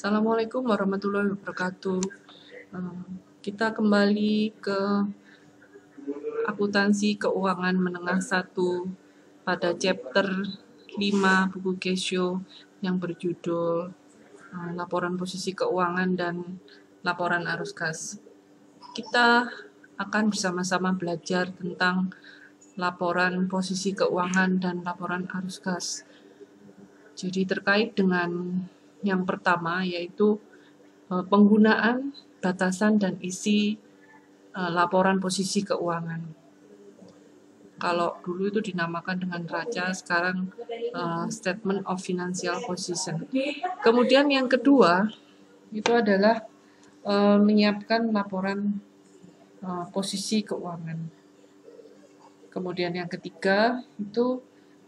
Assalamualaikum warahmatullahi wabarakatuh. Kita kembali ke akuntansi keuangan menengah 1 pada chapter 5 buku Casio yang berjudul laporan posisi keuangan dan laporan arus kas. Kita akan bersama-sama belajar tentang laporan posisi keuangan dan laporan arus kas. Jadi terkait dengan yang pertama yaitu penggunaan, batasan, dan isi laporan posisi keuangan. Kalau dulu itu dinamakan dengan neraca, sekarang Statement of Financial Position. Kemudian yang kedua itu adalah menyiapkan laporan posisi keuangan. Kemudian yang ketiga itu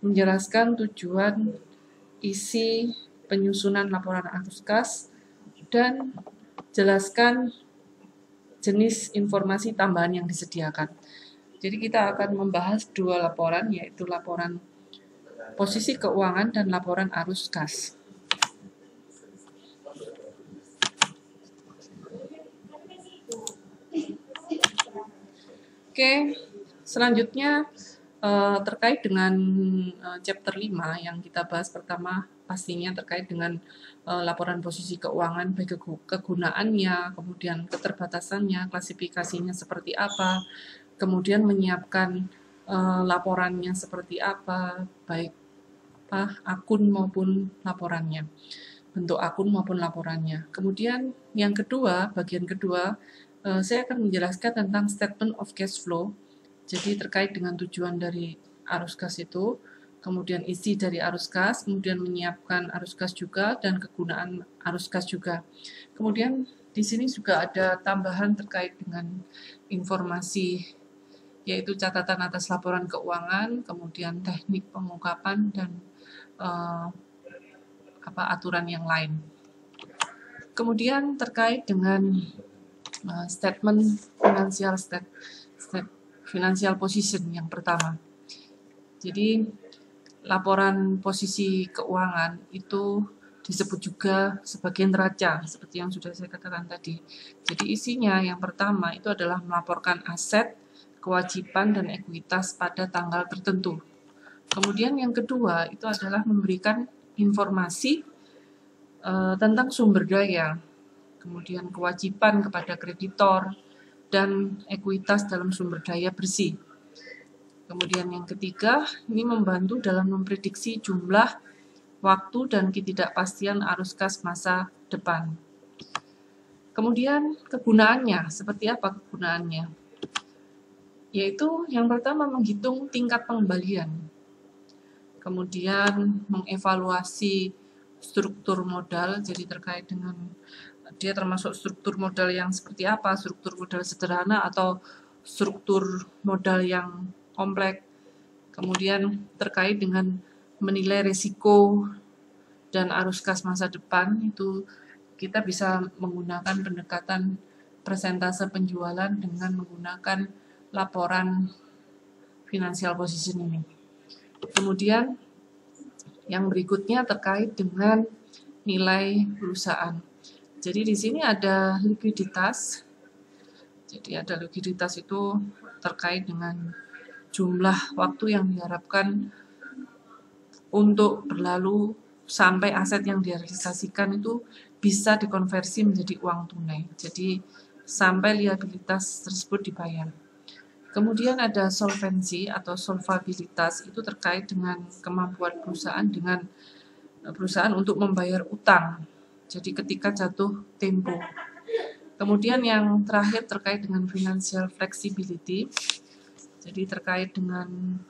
menjelaskan tujuan, isi, penyusunan laporan arus kas, dan jelaskan jenis informasi tambahan yang disediakan. Jadi kita akan membahas dua laporan, yaitu laporan posisi keuangan dan laporan arus kas. Oke, selanjutnya terkait dengan chapter 5 yang kita bahas pertama pastinya terkait dengan laporan posisi keuangan, baik kegunaannya, kemudian keterbatasannya, klasifikasinya seperti apa, kemudian menyiapkan laporannya seperti apa, baik akun maupun laporannya, bentuk akun maupun laporannya. Kemudian yang kedua, bagian kedua, saya akan menjelaskan tentang statement of cash flow. Jadi terkait dengan tujuan dari arus kas itu, kemudian isi dari arus kas, kemudian menyiapkan arus kas juga, dan kegunaan arus kas juga. Kemudian di sini juga ada tambahan terkait dengan informasi, yaitu catatan atas laporan keuangan, kemudian teknik pengungkapan, dan aturan yang lain. Kemudian terkait dengan statement financial position yang pertama. Jadi laporan posisi keuangan itu disebut juga sebagai neraca, seperti yang sudah saya katakan tadi. Jadi isinya yang pertama itu adalah melaporkan aset, kewajiban, dan ekuitas pada tanggal tertentu. Kemudian yang kedua itu adalah memberikan informasi tentang sumber daya, kemudian kewajiban kepada kreditor, dan ekuitas dalam sumber daya bersih. Kemudian yang ketiga, ini membantu dalam memprediksi jumlah, waktu, dan ketidakpastian arus kas masa depan. Kemudian kegunaannya, seperti apa kegunaannya? Yaitu yang pertama menghitung tingkat pengembalian. Kemudian mengevaluasi struktur modal, jadi terkait dengan dia termasuk struktur modal yang seperti apa, struktur modal sederhana atau struktur modal yang kompleks. Kemudian terkait dengan menilai risiko dan arus kas masa depan, itu kita bisa menggunakan pendekatan persentase penjualan dengan menggunakan laporan financial position ini. Kemudian yang berikutnya terkait dengan nilai perusahaan. Jadi di sini ada likuiditas. Jadi ada likuiditas itu terkait dengan jumlah waktu yang diharapkan untuk berlalu sampai aset yang direalisasikan itu bisa dikonversi menjadi uang tunai. Jadi sampai liabilitas tersebut dibayar. Kemudian ada solvensi atau solvabilitas, itu terkait dengan kemampuan perusahaan untuk membayar utang. Jadi ketika jatuh tempo. Kemudian yang terakhir terkait dengan financial flexibility. Jadi terkait dengan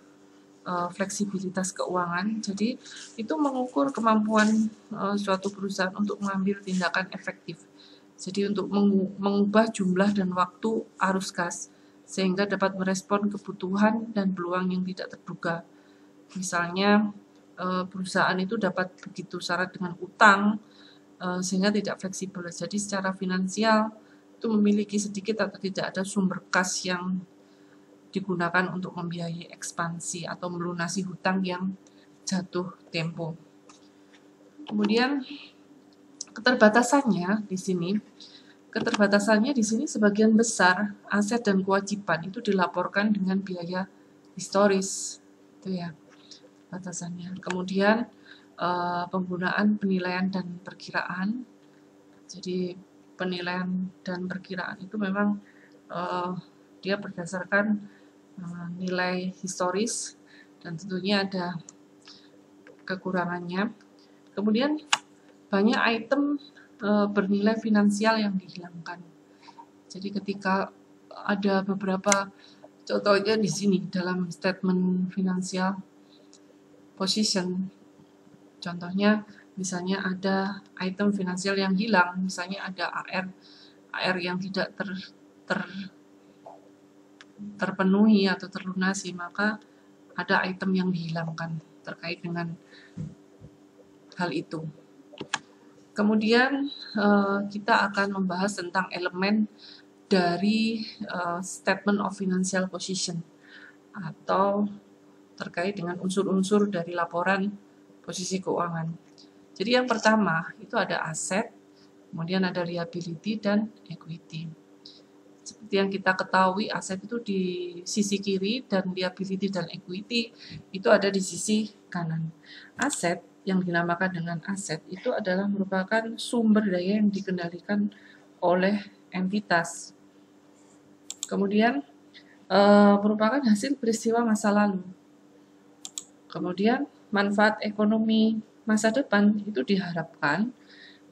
fleksibilitas keuangan. Jadi itu mengukur kemampuan suatu perusahaan untuk mengambil tindakan efektif. Jadi untuk mengubah jumlah dan waktu arus kas sehingga dapat merespon kebutuhan dan peluang yang tidak terduga. Misalnya perusahaan itu dapat begitu syarat dengan utang sehingga tidak fleksibel. Jadi secara finansial itu memiliki sedikit atau tidak ada sumber kas yang digunakan untuk membiayai ekspansi atau melunasi hutang yang jatuh tempo. Kemudian Keterbatasannya di sini sebagian besar aset dan kewajiban itu dilaporkan dengan biaya historis, itu ya batasannya. Kemudian penggunaan penilaian dan perkiraan. Jadi penilaian dan perkiraan itu memang dia berdasarkan nilai historis dan tentunya ada kekurangannya. Kemudian banyak item bernilai finansial yang dihilangkan. Jadi ketika ada beberapa, contohnya di sini dalam statement financial position, contohnya misalnya ada item finansial yang hilang, misalnya ada AR yang tidak terpenuhi atau terlunasi, maka ada item yang dihilangkan terkait dengan hal itu. Kemudian kita akan membahas tentang elemen dari statement of financial position atau terkait dengan unsur-unsur dari laporan posisi keuangan. Jadi yang pertama itu ada aset, kemudian ada liability dan equity. Seperti yang kita ketahui, aset itu di sisi kiri dan liability dan equity itu ada di sisi kanan. Aset yang dinamakan dengan aset itu adalah merupakan sumber daya yang dikendalikan oleh entitas. Kemudian merupakan hasil peristiwa masa lalu. Kemudian manfaat ekonomi masa depan itu diharapkan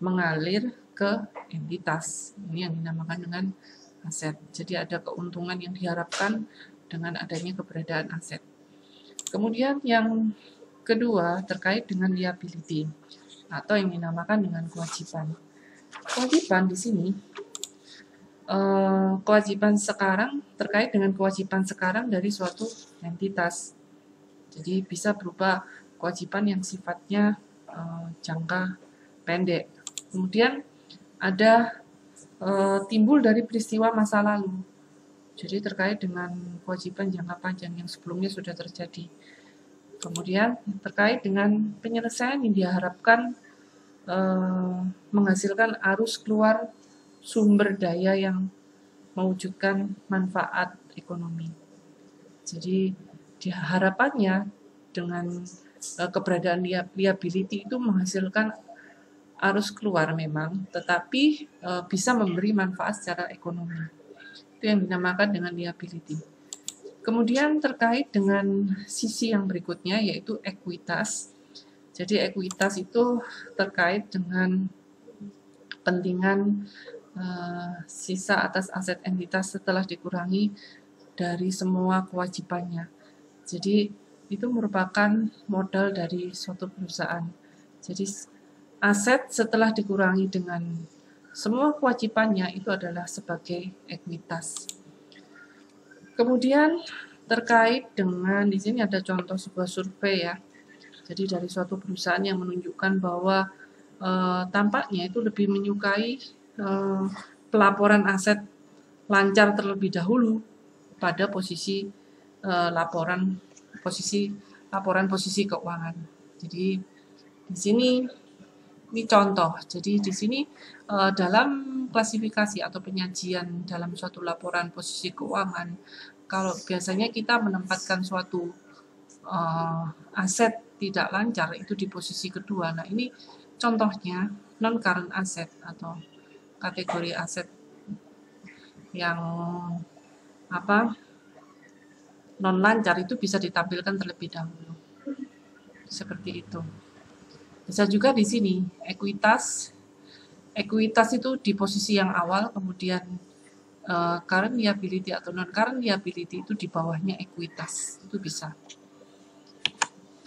mengalir ke entitas. Ini yang dinamakan dengan aset. Jadi ada keuntungan yang diharapkan dengan adanya keberadaan aset. Kemudian yang kedua terkait dengan liability atau yang dinamakan dengan kewajiban. Kewajiban di sini kewajiban sekarang terkait dengan kewajiban sekarang dari suatu entitas. Jadi bisa berupa kewajiban yang sifatnya jangka pendek. Kemudian ada timbul dari peristiwa masa lalu. Jadi terkait dengan kewajiban jangka panjang yang sebelumnya sudah terjadi. Kemudian terkait dengan penyelesaian yang diharapkan menghasilkan arus keluar sumber daya yang mewujudkan manfaat ekonomi. Jadi harapannya dengan keberadaan liability itu menghasilkan arus keluar memang, tetapi bisa memberi manfaat secara ekonomi. Itu yang dinamakan dengan liability. Kemudian terkait dengan sisi yang berikutnya yaitu ekuitas. Jadi ekuitas itu terkait dengan kepentingan sisa atas aset entitas setelah dikurangi dari semua kewajibannya. Jadi itu merupakan modal dari suatu perusahaan. Jadi aset setelah dikurangi dengan semua kewajibannya itu adalah sebagai ekuitas. Kemudian terkait dengan di sini ada contoh sebuah survei ya. Jadi dari suatu perusahaan yang menunjukkan bahwa tampaknya itu lebih menyukai pelaporan aset lancar terlebih dahulu pada posisi laporan posisi keuangan. Jadi di sini ini contoh. Jadi di sini dalam klasifikasi atau penyajian dalam suatu laporan posisi keuangan, kalau biasanya kita menempatkan suatu aset tidak lancar itu di posisi kedua. Nah, ini contohnya non-current asset atau kategori aset yang non lancar itu bisa ditampilkan terlebih dahulu. Seperti itu. Bisa juga di sini ekuitas itu di posisi yang awal, kemudian current liability atau non current liability itu di bawahnya ekuitas, itu bisa.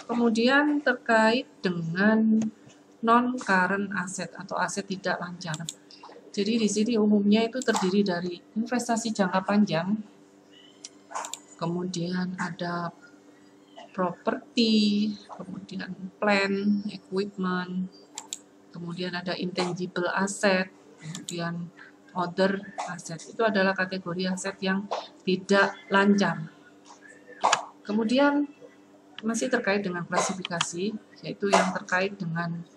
Kemudian terkait dengan non current asset atau aset tidak lancar. Jadi di sini umumnya itu terdiri dari investasi jangka panjang, kemudian ada properti, kemudian plant, equipment, kemudian ada intangible asset, kemudian other asset. Itu adalah kategori aset yang tidak lancar. Kemudian masih terkait dengan klasifikasi, yaitu yang terkait dengan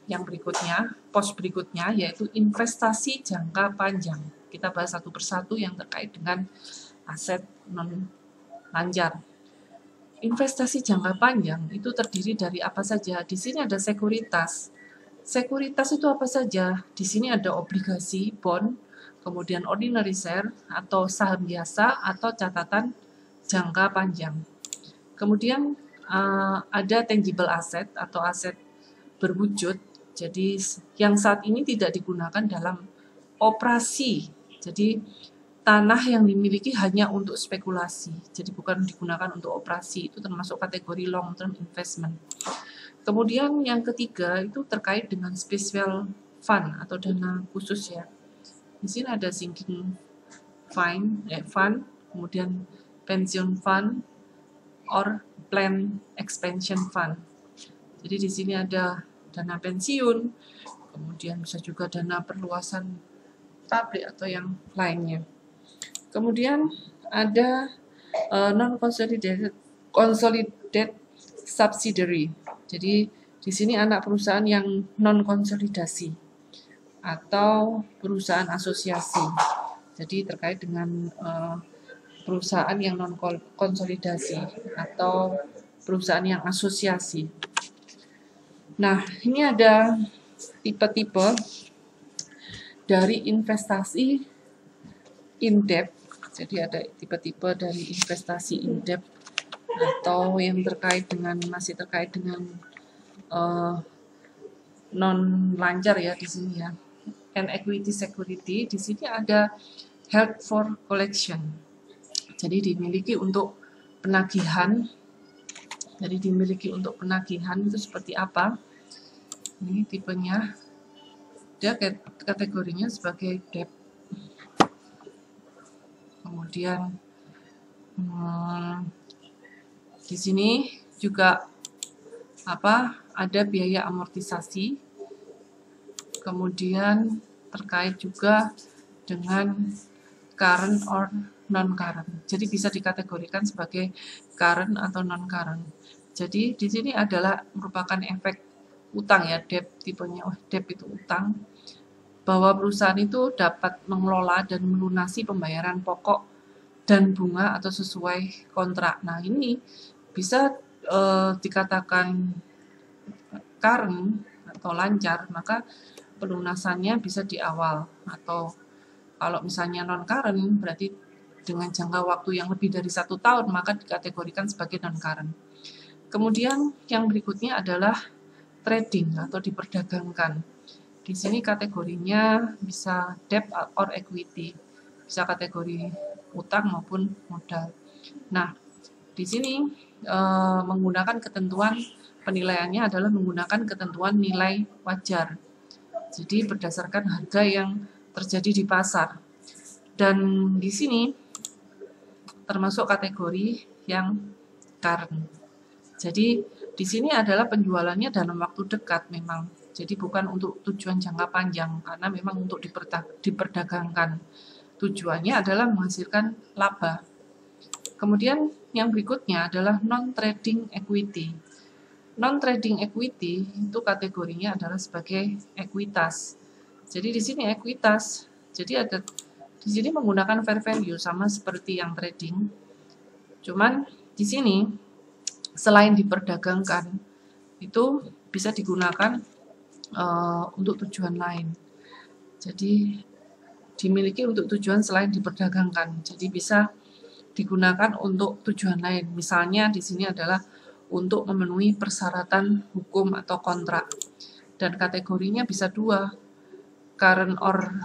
yang berikutnya, pos berikutnya, yaitu investasi jangka panjang. Kita bahas satu persatu yang terkait dengan aset non-lancar. Investasi jangka panjang itu terdiri dari apa saja? Di sini ada sekuritas. Sekuritas itu apa saja? Di sini ada obligasi, bond, kemudian ordinary share atau saham biasa atau catatan jangka panjang. Kemudian ada tangible asset atau aset berwujud. Jadi yang saat ini tidak digunakan dalam operasi. Jadi tanah yang dimiliki hanya untuk spekulasi. Jadi bukan digunakan untuk operasi. Itu termasuk kategori long term investment. Kemudian yang ketiga itu terkait dengan special fund atau dana khusus ya. Di sini ada sinking fund, kemudian pension fund or plan expansion fund. Jadi di sini ada dana pensiun, kemudian bisa juga dana perluasan pabrik atau yang lainnya. Kemudian ada non-consolidated subsidiary. Jadi di sini anak perusahaan yang non-konsolidasi atau perusahaan asosiasi. Jadi terkait dengan perusahaan yang non-konsolidasi atau perusahaan yang asosiasi. Nah, ini ada tipe-tipe dari investasi in-depth. Jadi ada tipe-tipe dari investasi in-depth atau yang masih terkait dengan non-lancar ya di sini ya. And equity security, di sini ada held for collection. Jadi dimiliki untuk penagihan. Jadi dimiliki untuk penagihan itu seperti apa? Ini tipenya. Dia kategorinya sebagai debt. Kemudian di sini juga ada biaya amortisasi. Kemudian terkait juga dengan current or non-current. Jadi bisa dikategorikan sebagai current atau non-current. Jadi di sini adalah merupakan efek utang ya, debt tipenya. Debt itu utang. Bahwa perusahaan itu dapat mengelola dan melunasi pembayaran pokok dan bunga atau sesuai kontrak. Nah, ini bisa dikatakan current atau lancar, maka pelunasannya bisa di awal. Atau kalau misalnya non-current, berarti dengan jangka waktu yang lebih dari 1 tahun, maka dikategorikan sebagai non-current. Kemudian yang berikutnya adalah trading atau diperdagangkan. Di sini kategorinya bisa debt or equity, bisa kategori utang maupun modal. Nah, di sini menggunakan ketentuan penilaiannya adalah menggunakan ketentuan nilai wajar. Jadi berdasarkan harga yang terjadi di pasar. Dan di sini termasuk kategori yang current. Jadi di sini adalah penjualannya dalam waktu dekat memang. Jadi bukan untuk tujuan jangka panjang karena memang untuk diperdagangkan. Tujuannya adalah menghasilkan laba. Kemudian yang berikutnya adalah non-trading equity. Non-trading equity itu kategorinya adalah sebagai ekuitas. Jadi di sini ekuitas. Jadi ada di sini menggunakan fair value sama seperti yang trading. Cuman di sini selain diperdagangkan itu bisa digunakan untuk tujuan lain. Jadi dimiliki untuk tujuan selain diperdagangkan. Jadi bisa digunakan untuk tujuan lain. Misalnya di sini adalah untuk memenuhi persyaratan hukum atau kontrak. Dan kategorinya bisa 2, current or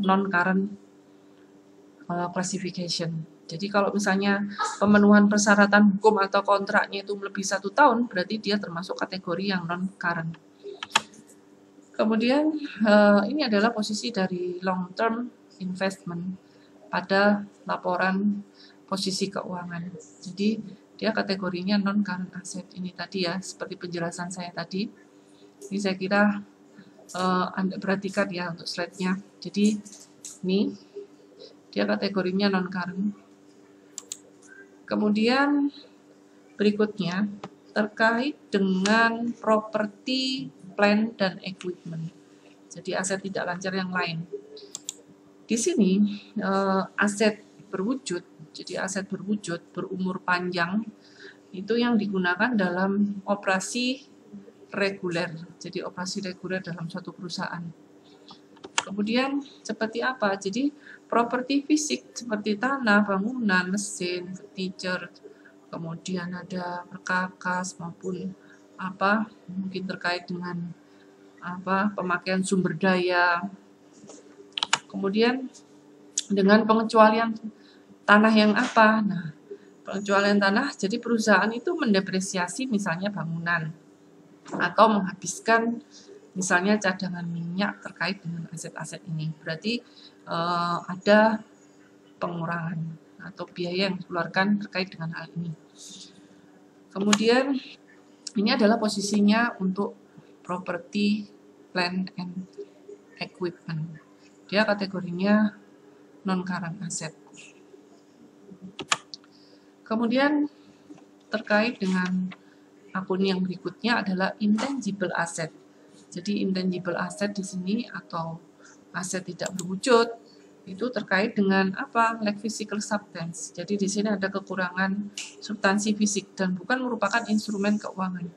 non-current classification. Jadi kalau misalnya pemenuhan persyaratan hukum atau kontraknya itu lebih 1 tahun, berarti dia termasuk kategori yang non-current. Kemudian ini adalah posisi dari long term investment pada laporan posisi keuangan. Jadi dia kategorinya non current asset. Ini tadi ya seperti penjelasan saya tadi. Ini saya kira Anda perhatikan ya untuk slide-nya. Jadi ini dia kategorinya non current. Kemudian berikutnya terkait dengan properti plant dan equipment. Jadi aset tidak lancar yang lain. Di sini aset berwujud, jadi aset berwujud berumur panjang itu yang digunakan dalam operasi reguler. Jadi operasi reguler dalam suatu perusahaan. Kemudian seperti apa? Jadi properti fisik seperti tanah, bangunan, mesin, furniture, kemudian ada perkakas maupun mungkin terkait dengan pemakaian sumber daya. Kemudian dengan pengecualian tanah yang apa? Nah, pengecualian tanah, jadi perusahaan itu mendepresiasi misalnya bangunan atau menghabiskan misalnya cadangan minyak terkait dengan aset-aset ini. Berarti ada pengurangan atau biaya yang dikeluarkan terkait dengan hal ini. Kemudian ini adalah posisinya untuk property, plant, and equipment. Dia kategorinya non-current asset. Kemudian terkait dengan akun yang berikutnya adalah intangible asset. Jadi intangible asset di sini atau aset tidak berwujud itu terkait dengan lack physical substance. Jadi di sini ada kekurangan substansi fisik dan bukan merupakan instrumen keuangan.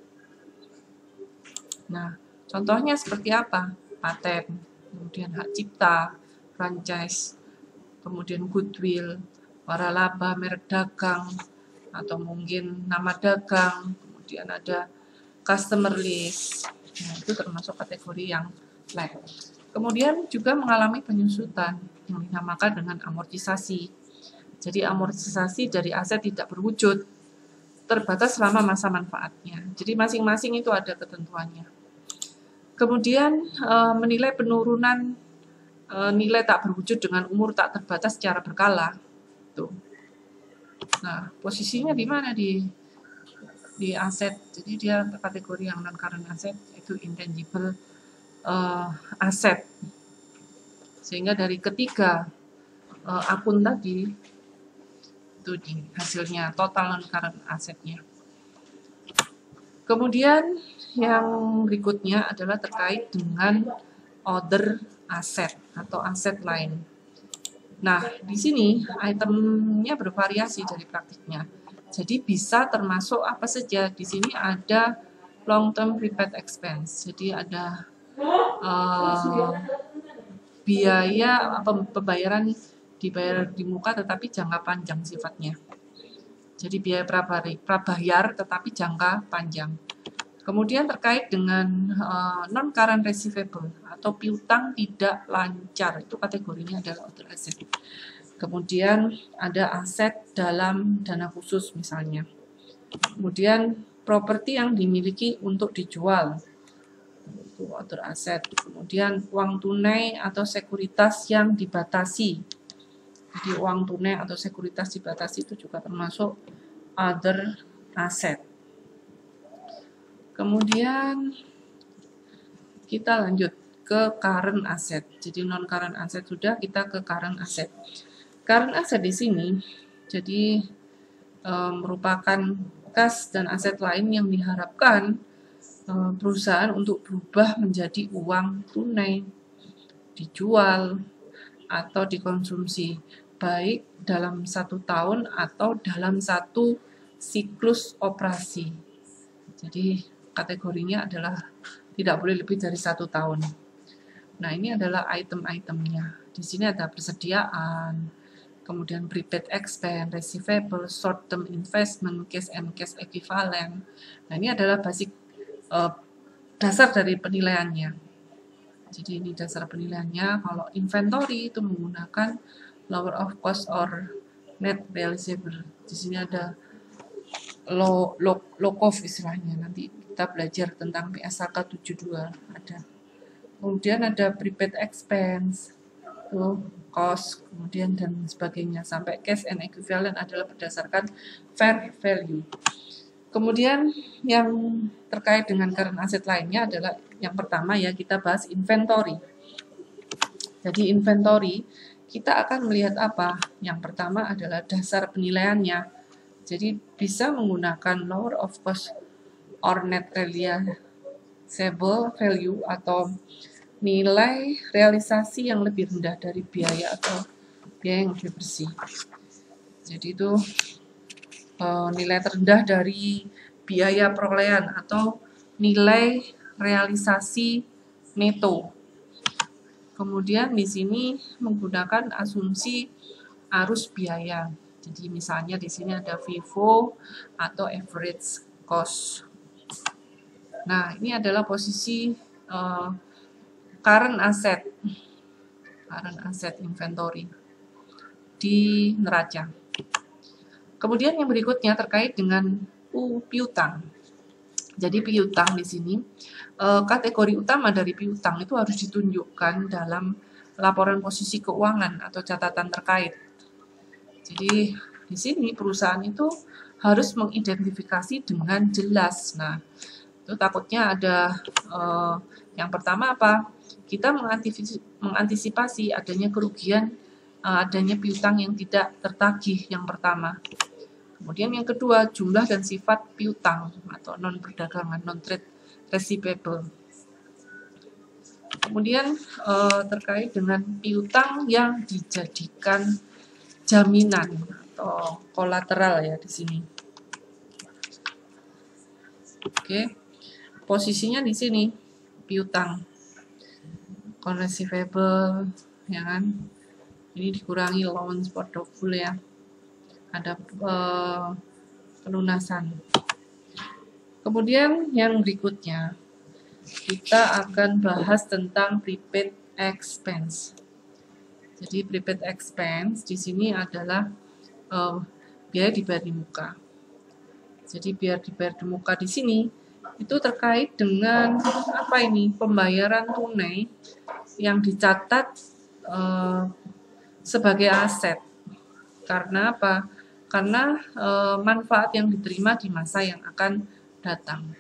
Nah, contohnya seperti apa? Paten, kemudian hak cipta, franchise, kemudian goodwill, waralaba, merek dagang, atau mungkin nama dagang, kemudian ada customer list. Nah, itu termasuk kategori yang lain. Kemudian juga mengalami penyusutan yang dinamakan dengan amortisasi. Jadi amortisasi dari aset tidak berwujud terbatas selama masa manfaatnya. Jadi masing-masing itu ada ketentuannya. Kemudian menilai penurunan nilai tak berwujud dengan umur tak terbatas secara berkala. Tuh. Nah, posisinya di mana di aset? Jadi dia kategori yang non-current asset, itu intangible asset. Sehingga dari ketiga akun tadi itu di hasilnya total non-current assetnya. Kemudian yang berikutnya adalah terkait dengan other asset atau aset lain. Nah, di sini itemnya bervariasi dari praktiknya. Jadi bisa termasuk apa saja. Di sini ada long term prepaid expense. Jadi ada biaya pembayaran dibayar di muka tetapi jangka panjang sifatnya. Jadi biaya prabayar tetapi jangka panjang. Kemudian terkait dengan non-current receivable atau piutang tidak lancar, itu kategorinya adalah other asset. Kemudian ada aset dalam dana khusus misalnya. Kemudian properti yang dimiliki untuk dijual, itu other asset. Kemudian uang tunai atau sekuritas yang dibatasi. Jadi uang tunai atau sekuritas dibatasi itu juga termasuk other asset. Kemudian kita lanjut ke current asset. Jadi non current asset sudah, kita ke current asset. Current asset di sini jadi merupakan kas dan aset lain yang diharapkan perusahaan untuk berubah menjadi uang tunai, dijual atau dikonsumsi, baik dalam 1 tahun atau dalam 1 siklus operasi. Jadi kategorinya adalah tidak boleh lebih dari 1 tahun. Nah, ini adalah item-itemnya. Di sini ada persediaan, kemudian prepaid expense, receivable, short term investment, cash and cash equivalent. Nah, ini adalah basic dasar dari penilaiannya. Jadi ini dasar penilaiannya. Kalau inventory itu menggunakan lower of cost or net realizable. Di sini ada low cost istilahnya. Nanti kita belajar tentang PSAK 72 ada. Kemudian ada prepaid expense, cost, kemudian dan sebagainya. Sampai cash and equivalent adalah berdasarkan fair value. Kemudian yang terkait dengan current asset lainnya adalah yang pertama ya, kita bahas inventory. Jadi inventory kita akan melihat apa? Yang pertama adalah dasar penilaiannya. Jadi bisa menggunakan lower of cost or net realizable realizable value atau nilai realisasi yang lebih rendah dari biaya atau biaya yang lebih bersih. Jadi itu nilai terendah dari biaya perolehan atau nilai realisasi neto. Kemudian di sini menggunakan asumsi arus biaya. Jadi misalnya di sini ada FIFO atau average cost. Nah, ini adalah posisi current asset inventory di neraca. Kemudian yang berikutnya terkait dengan piutang. Jadi piutang di sini kategori utama dari piutang itu harus ditunjukkan dalam laporan posisi keuangan atau catatan terkait. Jadi di sini perusahaan itu harus mengidentifikasi dengan jelas. Nah, itu takutnya ada yang pertama apa? Kita mengantisipasi adanya kerugian, adanya piutang yang tidak tertagih yang pertama. Kemudian yang kedua, jumlah dan sifat piutang atau non-perdagangan, non-trade receivable. Kemudian terkait dengan piutang yang dijadikan jaminan atau kolateral ya di sini. Oke. Posisinya di sini piutang. Non-receivable ya kan. Ini dikurangi loan portfolio ya. Ada pelunasan. Kemudian yang berikutnya kita akan bahas tentang prepaid expense. Jadi prepaid expense di sini adalah biaya dibayar di muka. Jadi biaya dibayar di muka di sini itu terkait dengan apa ini? Pembayaran tunai yang dicatat sebagai aset. Karena apa? Karena manfaat yang diterima di masa yang akan datang.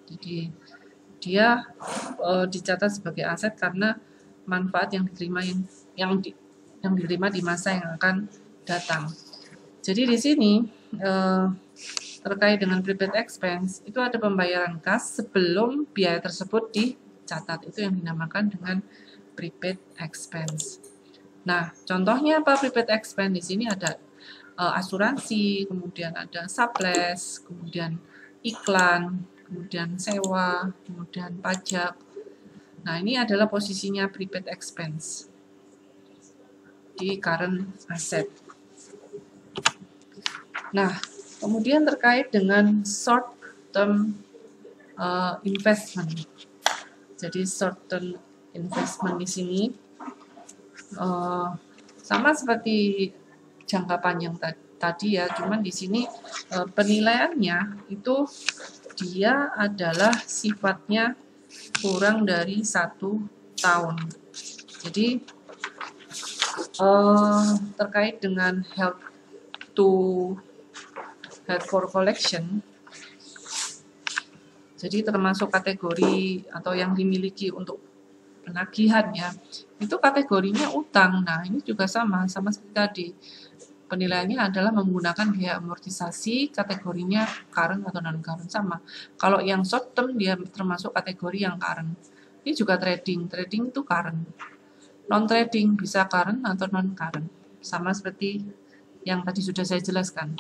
Jadi dia dicatat sebagai aset karena manfaat yang diterima yang diterima di masa yang akan datang. Jadi di sini terkait dengan prepaid expense itu ada pembayaran kas sebelum biaya tersebut dicatat. Itu yang dinamakan dengan prepaid expense. Nah, contohnya apa prepaid expense? Di sini ada asuransi, kemudian ada sublease, kemudian iklan, kemudian sewa, kemudian pajak. Nah, ini adalah posisinya prepaid expense di current asset. Nah, kemudian terkait dengan short term investment. Jadi short term investment di sini sama seperti jangka panjang tadi ya, cuman di sini penilaiannya itu dia adalah sifatnya kurang dari 1 tahun. Jadi terkait dengan held for collection, jadi termasuk kategori atau yang dimiliki untuk penagihan ya, itu kategorinya utang. Nah, ini juga sama seperti tadi. Penilaiannya adalah menggunakan biaya amortisasi, kategorinya current atau non-current sama. Kalau yang short term dia termasuk kategori yang current. Ini juga trading itu current. Non-trading bisa current atau non-current. Sama seperti yang tadi sudah saya jelaskan.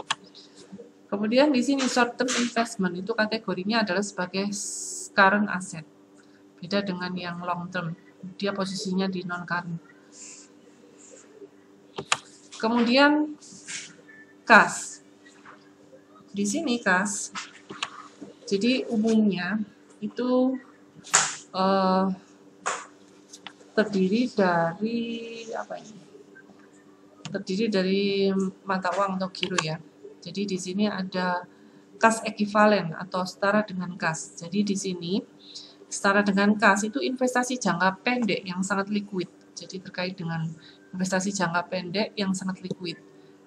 Kemudian di sini short term investment itu kategorinya adalah sebagai current asset. Beda dengan yang long term. Dia posisinya di non-current. Kemudian kas. Di sini kas. Jadi umumnya itu terdiri dari apa ini? Terdiri dari mata uang atau giro ya. Jadi di sini ada kas ekivalen atau setara dengan kas. Jadi di sini setara dengan kas itu investasi jangka pendek yang sangat liquid. Jadi terkait dengan investasi jangka pendek yang sangat liquid.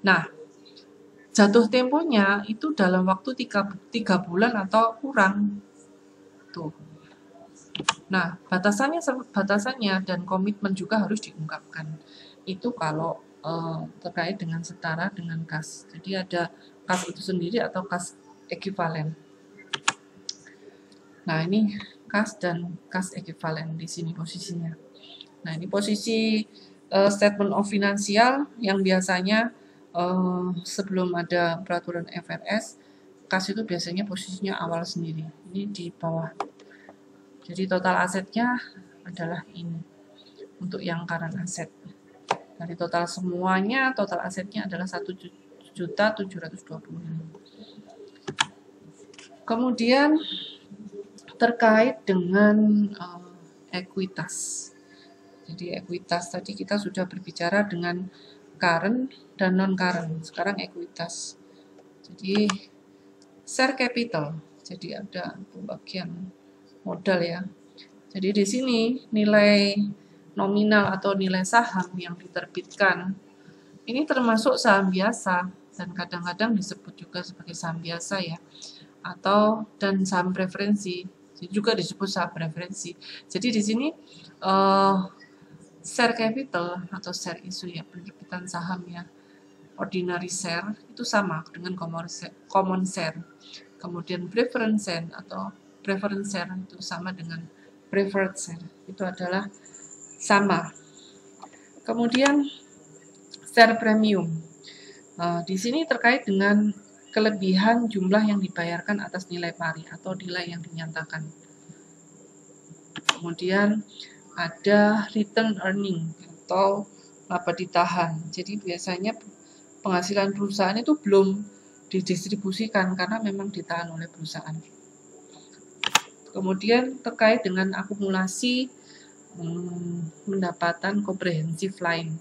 Nah, jatuh temponya itu dalam waktu 3 bulan atau kurang. Tuh. Nah, batasannya dan komitmen juga harus diungkapkan. Itu kalau terkait dengan setara dengan kas. Jadi ada kas itu sendiri atau kas ekivalen. Nah, ini kas dan kas ekivalen di sini posisinya. Nah, ini posisi statement of finansial yang biasanya sebelum ada peraturan FRS, kas itu biasanya posisinya awal sendiri. Ini di bawah. Jadi total asetnya adalah ini untuk yang current aset. Dari total semuanya, total asetnya adalah 1.720.000. Kemudian terkait dengan ekuitas. Jadi ekuitas tadi kita sudah berbicara dengan current dan non-current. Sekarang ekuitas. Jadi share capital. Jadi ada pembagian modal ya. Jadi di sini nilai nominal atau nilai saham yang diterbitkan ini termasuk saham biasa dan kadang-kadang disebut juga sebagai saham biasa ya. Atau dan saham preferensi. Jadi juga disebut saham preferensi. Jadi di sini share capital atau share issue ya, penerbitan saham ya, ordinary share itu sama dengan common share. Kemudian preference share atau preference share itu sama dengan preferred share. Itu adalah sama. Kemudian share premium. Di sini terkait dengan kelebihan jumlah yang dibayarkan atas nilai pari atau nilai yang dinyatakan. Kemudian ada return earning atau laba ditahan. Jadi biasanya penghasilan perusahaan itu belum didistribusikan karena memang ditahan oleh perusahaan. Kemudian terkait dengan akumulasi pendapatan komprehensif lain.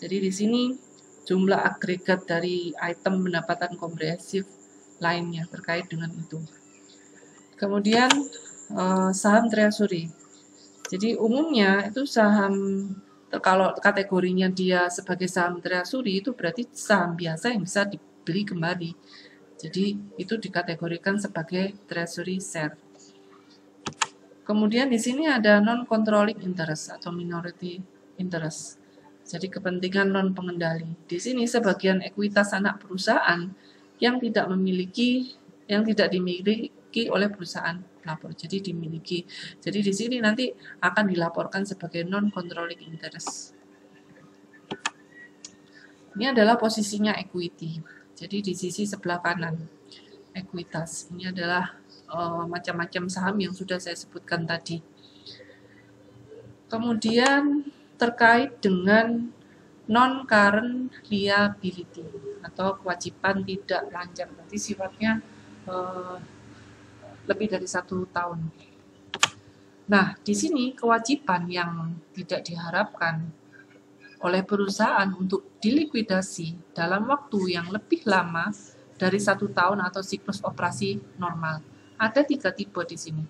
Jadi di sini jumlah agregat dari item pendapatan komprehensif lainnya terkait dengan itu. Kemudian saham treasury. Jadi umumnya itu saham, kalau kategorinya dia sebagai saham treasury itu berarti saham biasa yang bisa dibeli kembali. Jadi itu dikategorikan sebagai treasury share. Kemudian di sini ada non-controlling interest atau minority interest. Jadi kepentingan non pengendali. Di sini sebagian ekuitas anak perusahaan yang tidak dimiliki oleh perusahaan pelapor. Jadi dimiliki. Jadi di sini nanti akan dilaporkan sebagai non-controlling interest. Ini adalah posisinya equity. Jadi di sisi sebelah kanan ekuitas. Ini adalah macam-macam saham yang sudah saya sebutkan tadi. Kemudian terkait dengan non-current liability atau kewajiban tidak lancar, berarti sifatnya lebih dari 1 tahun. Nah, di sini kewajiban yang tidak diharapkan oleh perusahaan untuk dilikuidasi dalam waktu yang lebih lama dari 1 tahun atau siklus operasi normal. Ada 3 tipe di sini.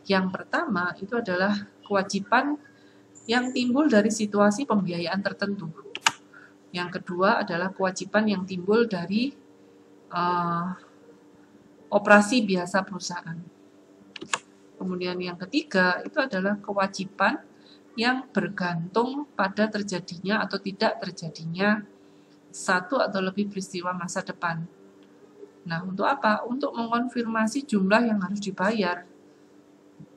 Yang pertama itu adalah kewajiban yang timbul dari situasi pembiayaan tertentu. Yang kedua adalah kewajiban yang timbul dari operasi biasa perusahaan. Kemudian yang ketiga itu adalah kewajiban yang bergantung pada terjadinya atau tidak terjadinya satu atau lebih peristiwa masa depan. Nah, untuk apa? Untuk mengonfirmasi jumlah yang harus dibayar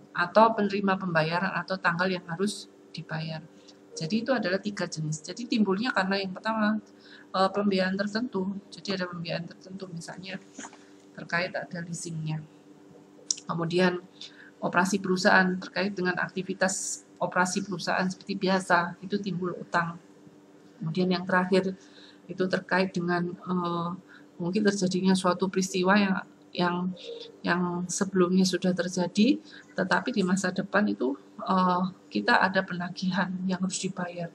atau penerima pembayaran atau tanggal yang harus dibayar. Jadi itu adalah 3 jenis. Jadi timbulnya karena yang pertama pembiayaan tertentu. Jadi ada pembiayaan tertentu misalnya terkait ada leasingnya. Kemudian operasi perusahaan terkait dengan aktivitas operasi perusahaan seperti biasa itu timbul utang. Kemudian yang terakhir itu terkait dengan mungkin terjadinya suatu peristiwa yang sebelumnya sudah terjadi, tetapi di masa depan itu kita ada penagihan yang harus dibayar.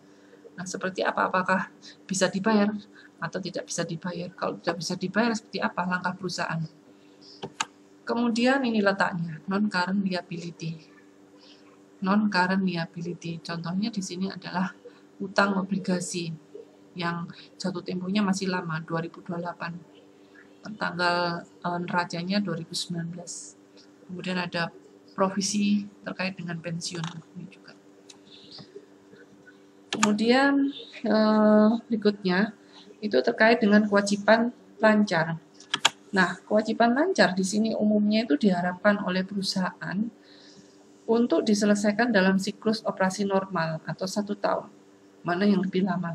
Nah, seperti apa? Apakah bisa dibayar atau tidak bisa dibayar? Kalau tidak bisa dibayar, seperti apa langkah perusahaan? Kemudian ini letaknya, non-current liability. Non-current liability, contohnya di sini adalah utang obligasi yang jatuh temponya masih lama, 2028. Tanggal neracanya 2019. Kemudian ada provisi terkait dengan pensiun ini juga. Kemudian berikutnya itu terkait dengan kewajiban lancar. Nah, kewajiban lancar di sini umumnya itu diharapkan oleh perusahaan untuk diselesaikan dalam siklus operasi normal atau 1 tahun. Mana yang lebih lama?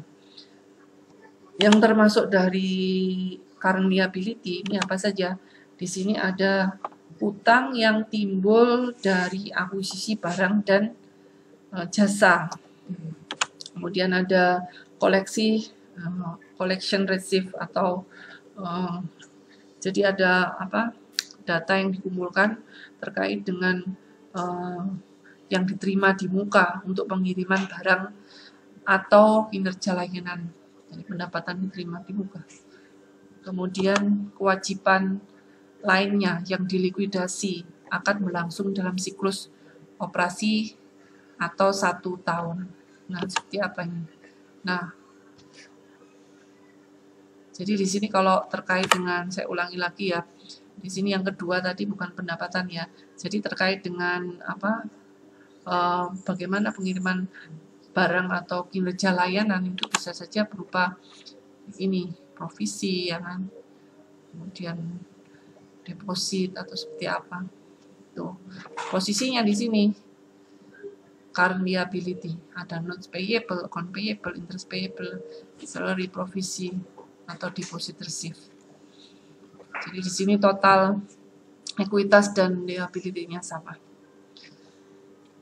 Yang termasuk dari current liability ini apa saja? Di sini ada utang yang timbul dari akuisisi barang dan jasa. Kemudian ada collection receipt atau jadi ada data yang dikumpulkan terkait dengan yang diterima di muka untuk pengiriman barang atau kinerja layanan. Jadi pendapatan diterima di muka. Kemudian kewajiban lainnya yang dilikuidasi akan berlangsung dalam siklus operasi atau 1 tahun. Nah, seperti apa ini? Nah, jadi di sini kalau terkait dengan, saya ulangi lagi ya, di sini yang kedua tadi bukan pendapatan ya. Jadi terkait dengan bagaimana pengiriman barang atau kinerja layanan itu bisa saja berupa ini provisi ya kan, kemudian deposit atau seperti apa. Tuh posisinya di sini current liability, ada notes payable, account payable, interest payable, salary, provisi atau deposit receipt. Jadi di sini total ekuitas dan liability-nya sama.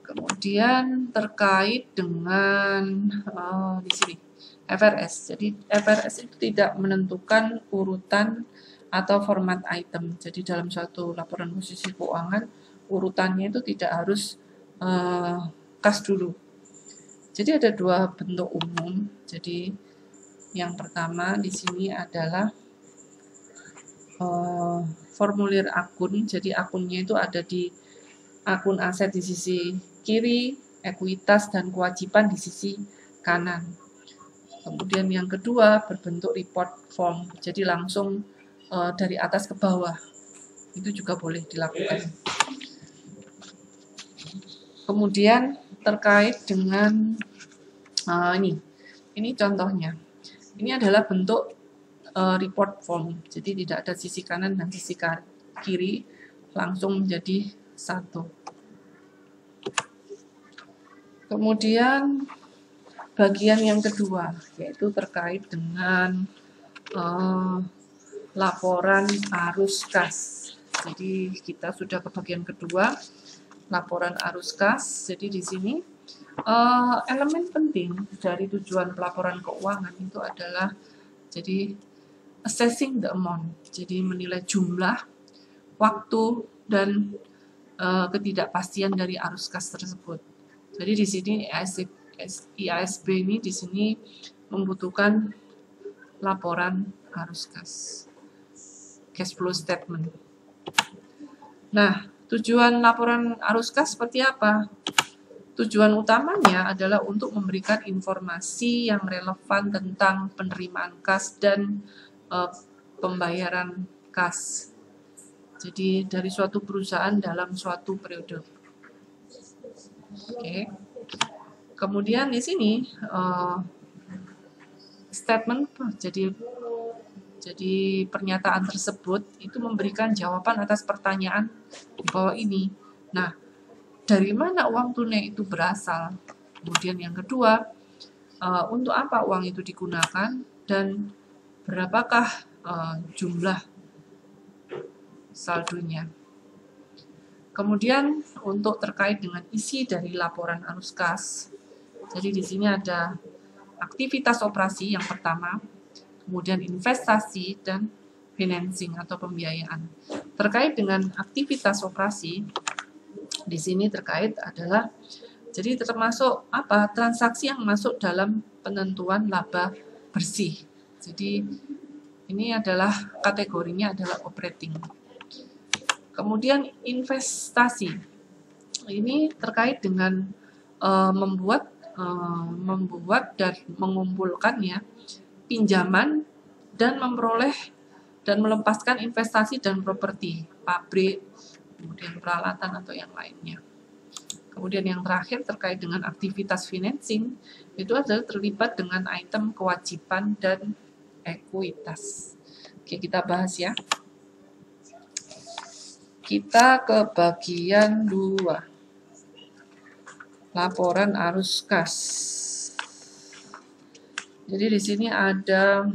Kemudian terkait dengan di sini FRS. Jadi FRS itu tidak menentukan urutan atau format item. Jadi dalam suatu laporan posisi keuangan urutannya itu tidak harus kas dulu. Jadi ada 2 bentuk umum. Jadi yang pertama di sini adalah formulir akun. Jadi akunnya itu ada di akun aset di sisi kiri, ekuitas dan kewajiban di sisi kanan. Kemudian yang kedua berbentuk report form. Jadi langsung dari atas ke bawah. Itu juga boleh dilakukan. Kemudian terkait dengan ini contohnya. Ini adalah bentuk report form. Jadi tidak ada sisi kanan dan sisi kiri, langsung menjadi satu. Kemudian bagian yang kedua yaitu terkait dengan laporan arus kas. Jadi kita sudah ke bagian kedua, laporan arus kas. Jadi di sini elemen penting dari tujuan pelaporan keuangan itu adalah jadi assessing the amount. Jadi menilai jumlah, waktu dan ketidakpastian dari arus kas tersebut. Jadi di sini IASB ini di sini membutuhkan laporan arus kas, cash flow statement. Nah, tujuan laporan arus kas seperti apa? Tujuan utamanya adalah untuk memberikan informasi yang relevan tentang penerimaan kas dan pembayaran kas. Jadi dari suatu perusahaan dalam suatu periode. Oke. Kemudian di sini statement jadi pernyataan tersebut itu memberikan jawaban atas pertanyaan di bawah ini. Nah, dari mana uang tunai itu berasal? Kemudian yang kedua, untuk apa uang itu digunakan dan berapakah jumlah saldonya. Kemudian untuk terkait dengan isi dari laporan arus kas, jadi di sini ada aktivitas operasi yang pertama, kemudian investasi dan financing atau pembiayaan. Terkait dengan aktivitas operasi, di sini terkait adalah jadi termasuk apa? Transaksi yang masuk dalam penentuan laba bersih. Jadi ini adalah kategorinya adalah operating. Kemudian investasi. Ini terkait dengan membuat dan mengumpulkan ya pinjaman dan memperoleh dan melepaskan investasi dan properti, pabrik, kemudian peralatan atau yang lainnya. Kemudian yang terakhir terkait dengan aktivitas financing, itu adalah terlibat dengan item kewajiban dan ekuitas. Oke, kita bahas ya. Kita ke bagian 2. laporan arus kas. Jadi di sini ada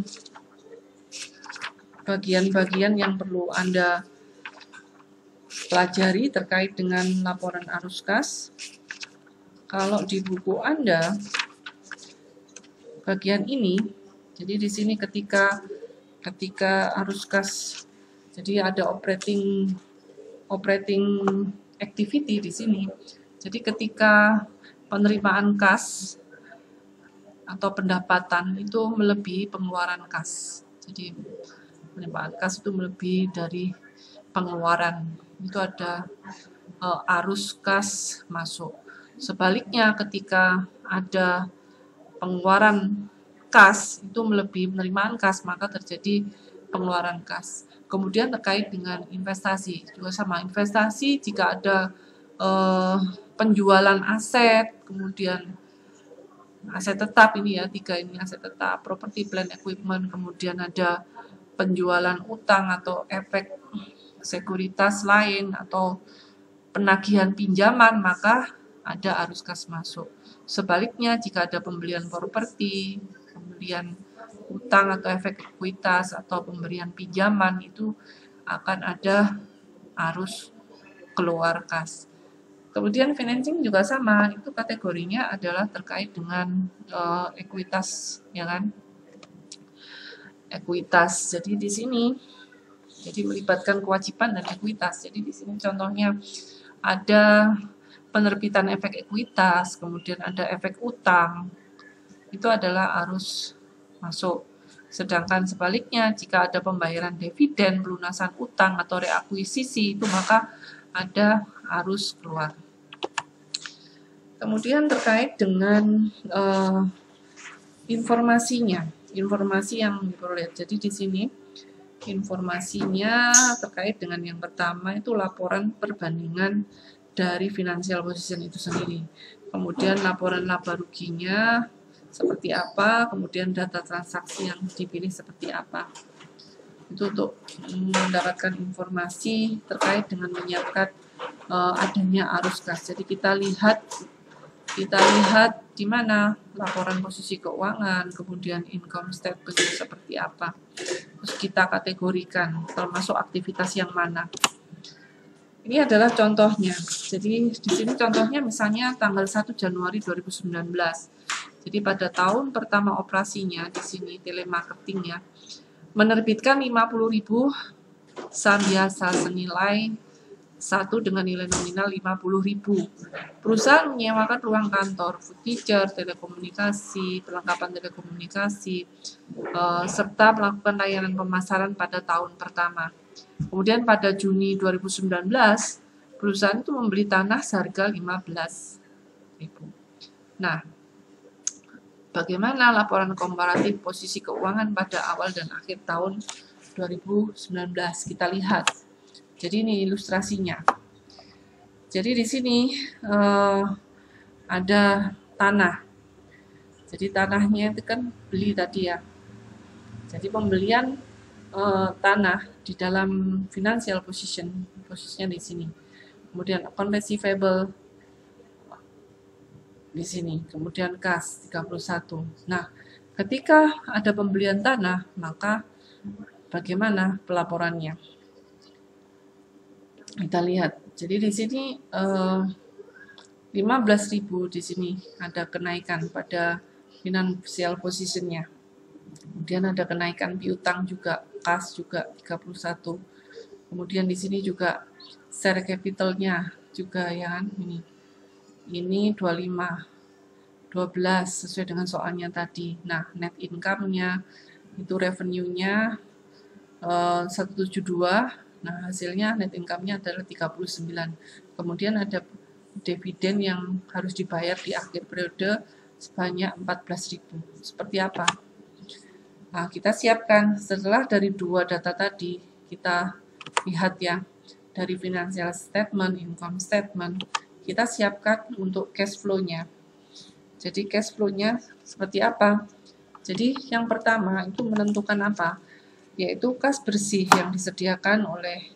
bagian-bagian yang perlu Anda pelajari terkait dengan laporan arus kas. Kalau di buku Anda, bagian ini, jadi di sini ketika arus kas, jadi ada operating activity di sini. Jadi ketika penerimaan kas atau pendapatan itu melebihi pengeluaran kas. Jadi penerimaan kas itu melebihi dari pengeluaran. Itu ada arus kas masuk. Sebaliknya ketika ada pengeluaran kas itu melebihi penerimaan kas, maka terjadi pengeluaran kas. Kemudian terkait dengan investasi, juga sama. Investasi jika ada penjualan aset, kemudian aset tetap ini ya, 3 ini aset tetap, property, plant, equipment, kemudian ada penjualan utang atau efek sekuritas lain atau penagihan pinjaman, maka ada arus kas masuk. Sebaliknya jika ada pembelian properti, pembelian utang atau efek ekuitas atau pemberian pinjaman, itu akan ada arus keluar kas. Kemudian financing juga sama, itu kategorinya adalah terkait dengan ekuitas, ya kan? Ekuitas. Jadi di sini jadi melibatkan kewajiban dan ekuitas. Jadi di sini contohnya ada penerbitan efek ekuitas, kemudian ada efek utang. Itu adalah arus masuk. Sedangkan sebaliknya jika ada pembayaran dividen, pelunasan utang atau reakuisisi, itu maka ada arus keluar. Kemudian terkait dengan informasinya, informasi yang diperoleh. Jadi di sini informasinya terkait dengan yang pertama itu laporan perbandingan dari financial position itu sendiri. Kemudian laporan laba ruginya seperti apa, kemudian data transaksi yang dipilih seperti apa. Itu untuk mendapatkan informasi terkait dengan menyiapkan adanya arus kas. Jadi kita lihat di mana laporan posisi keuangan, kemudian income statement seperti apa. Terus kita kategorikan termasuk aktivitas yang mana. Ini adalah contohnya. Jadi di sini contohnya misalnya tanggal 1 Januari 2019. Jadi pada tahun pertama operasinya di sini telemarketingnya menerbitkan 50.000 saham biasa senilai 1 dengan nilai nominal 50.000. Perusahaan menyewakan ruang kantor, furniture, telekomunikasi, perlengkapan telekomunikasi, serta melakukan layanan pemasaran pada tahun pertama. Kemudian pada Juni 2019, perusahaan itu membeli tanah seharga 15.000. Nah, bagaimana laporan komparatif posisi keuangan pada awal dan akhir tahun 2019? Kita lihat. Jadi ini ilustrasinya. Jadi di sini ada tanah. Jadi tanahnya itu kan beli tadi ya. Jadi pembelian tanah di dalam financial posisinya di sini. Kemudian account receivable di sini. Kemudian kas 31. Nah, ketika ada pembelian tanah, maka bagaimana pelaporannya? Kita lihat. Jadi di sini 15.000 di sini ada kenaikan pada financial position-nya. Kemudian ada kenaikan piutang juga, kas juga 31. Kemudian di sini juga share capital-nya juga ya kan ini. Ini 25, 12 sesuai dengan soalnya tadi. Nah, net income-nya itu revenue-nya 172. Nah, hasilnya net income-nya adalah 39. Kemudian ada dividen yang harus dibayar di akhir periode sebanyak 14.000. Seperti apa? Nah, kita siapkan setelah dari dua data tadi, kita lihat ya, dari financial statement, income statement, kita siapkan untuk cash flow-nya. Jadi cash flow-nya seperti apa? Jadi yang pertama itu menentukan apa? Yaitu kas bersih yang disediakan oleh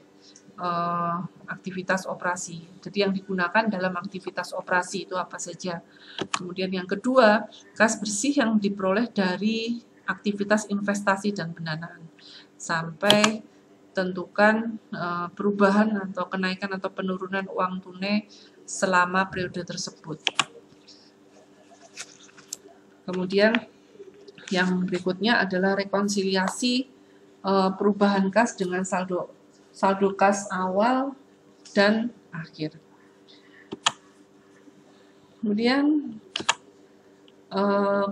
aktivitas operasi. Jadi yang digunakan dalam aktivitas operasi itu apa saja. Kemudian yang kedua, kas bersih yang diperoleh dari aktivitas investasi dan pendanaan. Sampai tentukan perubahan atau kenaikan atau penurunan uang tunai selama periode tersebut. Kemudian yang berikutnya adalah rekonsiliasi perubahan kas dengan saldo kas awal dan akhir. Kemudian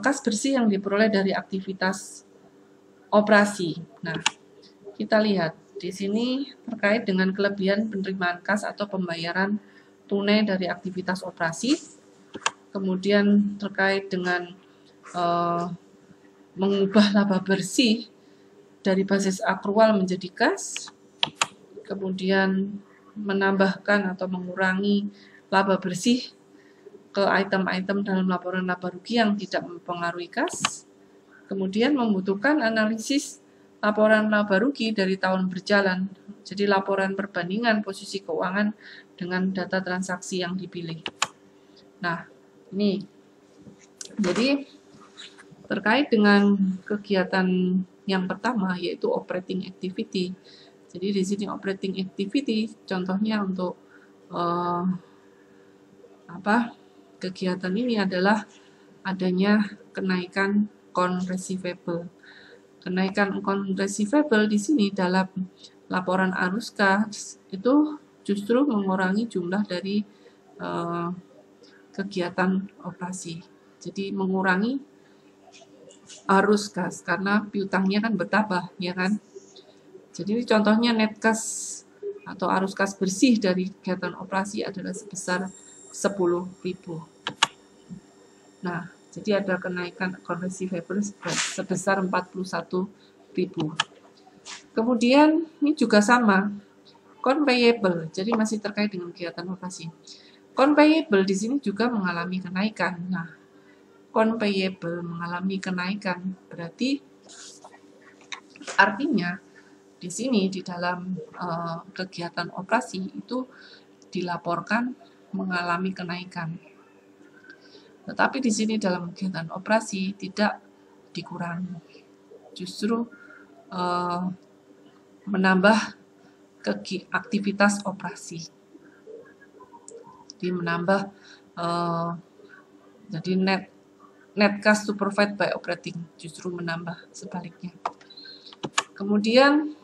kas bersih yang diperoleh dari aktivitas operasi. Nah, kita lihat di sini terkait dengan kelebihan penerimaan kas atau pembayaran tunai dari aktivitas operasi. Kemudian terkait dengan mengubah laba bersih dari basis akrual menjadi kas. Kemudian menambahkan atau mengurangi laba bersih ke item-item dalam laporan laba rugi yang tidak mempengaruhi kas. Kemudian membutuhkan analisis laporan laba rugi dari tahun berjalan. Jadi laporan perbandingan posisi keuangan dengan data transaksi yang dipilih. Nah, ini. Jadi terkait dengan kegiatan yang pertama yaitu operating activity. Jadi di sini operating activity contohnya untuk kegiatan ini adalah adanya kenaikan account receivable. Kenaikan account receivable di sini dalam laporan arus kas itu justru mengurangi jumlah dari kegiatan operasi. Jadi mengurangi arus kas karena piutangnya kan bertambah, ya kan? Jadi contohnya net kas atau arus kas bersih dari kegiatan operasi adalah sebesar 10.000. Nah, jadi ada kenaikan account receivable sebesar 41.000. Kemudian ini juga sama, account payable. Jadi masih terkait dengan kegiatan operasi. Account payable di sini juga mengalami kenaikan. Nah, account payable mengalami kenaikan berarti artinya di sini di dalam kegiatan operasi itu dilaporkan mengalami kenaikan. Tetapi di sini dalam kegiatan operasi tidak dikurangi, justru menambah aktivitas operasi. Jadi menambah, jadi net cash supervised by operating justru menambah sebaliknya. Kemudian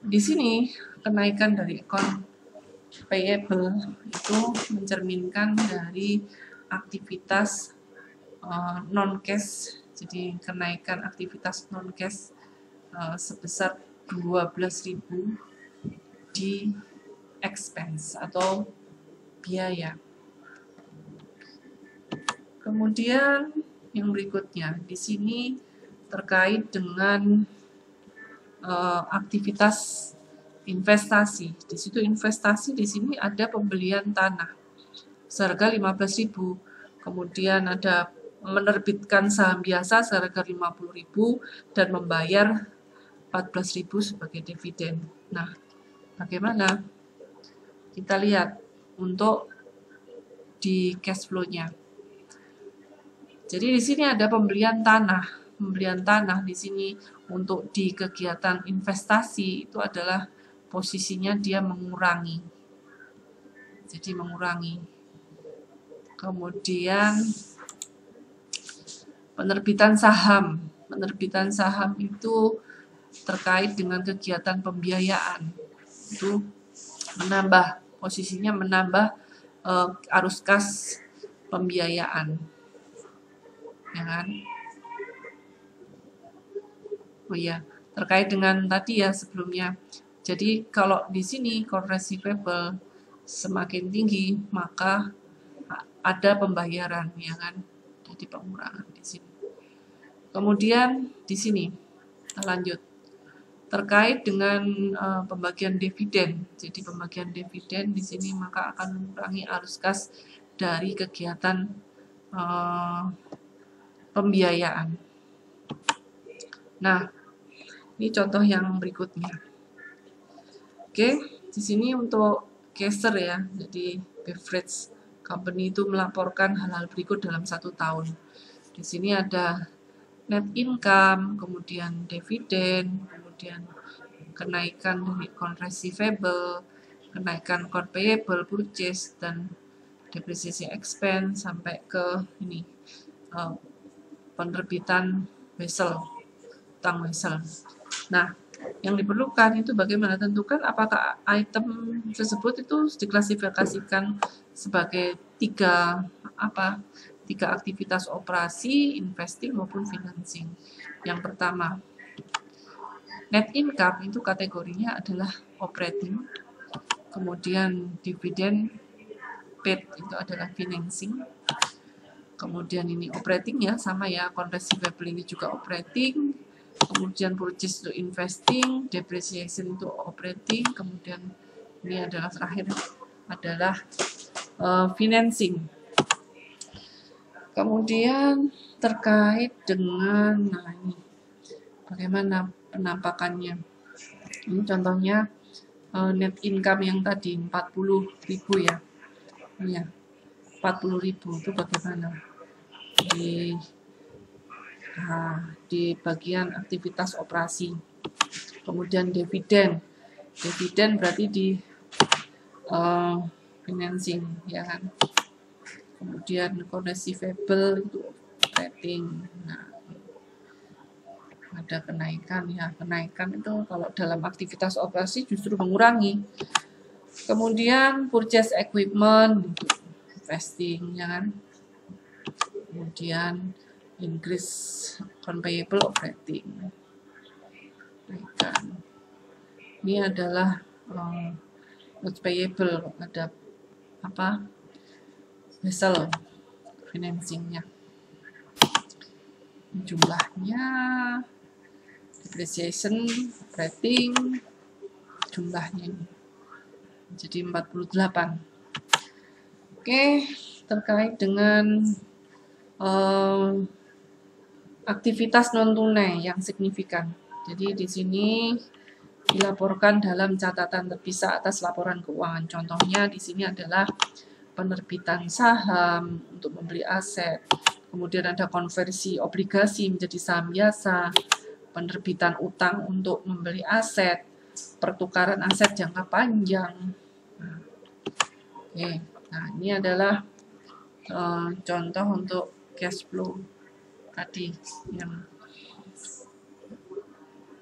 di sini kenaikan dari account payable itu mencerminkan dari aktivitas non cash, jadi kenaikan aktivitas non cash sebesar 12.000 di expense atau biaya. Kemudian yang berikutnya di sini terkait dengan aktivitas investasi. Di situ investasi di sini ada pembelian tanah seharga 15.000. Kemudian ada menerbitkan saham biasa seharga 50.000 dan membayar 14.000 sebagai dividen. Nah, bagaimana? Kita lihat untuk di cash flow-nya. Jadi di sini ada pembelian tanah. Pembelian tanah di sini untuk di kegiatan investasi itu adalah posisinya dia mengurangi. Jadi mengurangi. Kemudian penerbitan saham. Penerbitan saham itu terkait dengan kegiatan pembiayaan. Itu menambah, posisinya menambah arus kas pembiayaan. Ya kan? Oh iya, terkait dengan tadi ya sebelumnya. Jadi kalau di sini account receivable semakin tinggi, maka ada pembayaran, ya kan? Jadi pengurangan di sini. Kemudian di sini kita lanjut terkait dengan pembagian dividen. Jadi pembagian dividen di sini maka akan mengurangi arus kas dari kegiatan pembiayaan. Nah, ini contoh yang berikutnya. Oke, di sini untuk caser ya, jadi beverage company itu melaporkan hal-hal berikut dalam 1 tahun. Di sini ada net income, kemudian dividen, kemudian kenaikan dari account receivable, kenaikan account payable, purchase, dan depreciation expense sampai ke ini penerbitan wesel, utang wesel. Nah, yang diperlukan itu bagaimana tentukan apakah item tersebut itu diklasifikasikan sebagai tiga aktivitas operasi, investing maupun financing. Yang pertama, net income itu kategorinya adalah operating, kemudian dividen paid itu adalah financing, kemudian ini operating ya, sama ya, account receivable ini juga operating, kemudian purchase itu investing, depreciation itu operating, kemudian ini adalah terakhir adalah financing. Kemudian terkait dengan ini bagaimana penampakannya. Ini contohnya net income yang tadi 40.000 ya. Ini ya. 40.000 itu bagaimana? Di bagian aktivitas operasi. Kemudian dividen berarti di financing ya kan. Kemudian account receivable itu operating. Nah, ada kenaikan ya, kenaikan itu kalau dalam aktivitas operasi justru mengurangi. Kemudian purchase equipment investing ya kan. Kemudian increase account payable operating. Ini adalah notes payable, ada vessel financingnya, jumlahnya, depreciation operating, jumlahnya ini jadi 48. Oke, terkait dengan aktivitas non tunai yang signifikan. Jadi di sini dilaporkan dalam catatan terpisah atas laporan keuangan. Contohnya di sini adalah penerbitan saham untuk membeli aset, kemudian ada konversi obligasi menjadi saham biasa, penerbitan utang untuk membeli aset, pertukaran aset jangka panjang. Oke, nah ini adalah contoh untuk cash flow tadi yang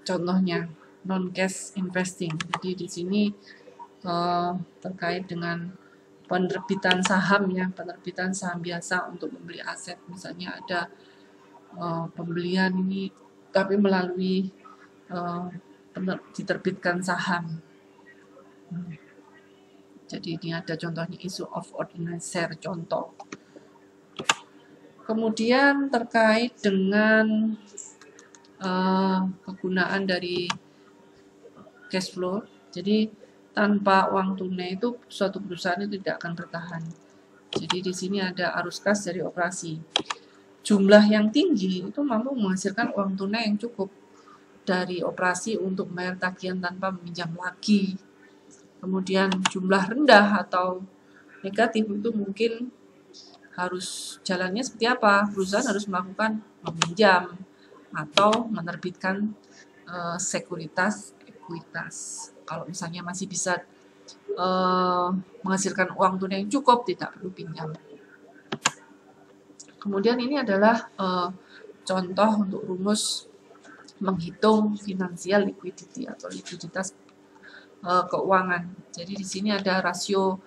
contohnya non cash investing. Jadi di sini terkait dengan penerbitan saham ya, penerbitan saham biasa untuk membeli aset. Misalnya ada pembelian ini tapi melalui diterbitkan saham. Jadi ini ada contohnya issue of ordinary share contoh. Kemudian terkait dengan kegunaan dari cash flow. Jadi tanpa uang tunai itu suatu perusahaan itu tidak akan bertahan. Jadi di sini ada arus kas dari operasi. Jumlah yang tinggi itu mampu menghasilkan uang tunai yang cukup dari operasi untuk membayar tagihan tanpa meminjam lagi. Kemudian jumlah rendah atau negatif itu mungkin harus jalannya seperti apa? Perusahaan harus melakukan meminjam atau menerbitkan sekuritas ekuitas. Kalau misalnya masih bisa menghasilkan uang tunai yang cukup, tidak perlu pinjam. Kemudian ini adalah contoh untuk rumus menghitung financial liquidity atau likuiditas keuangan. Jadi di sini ada rasio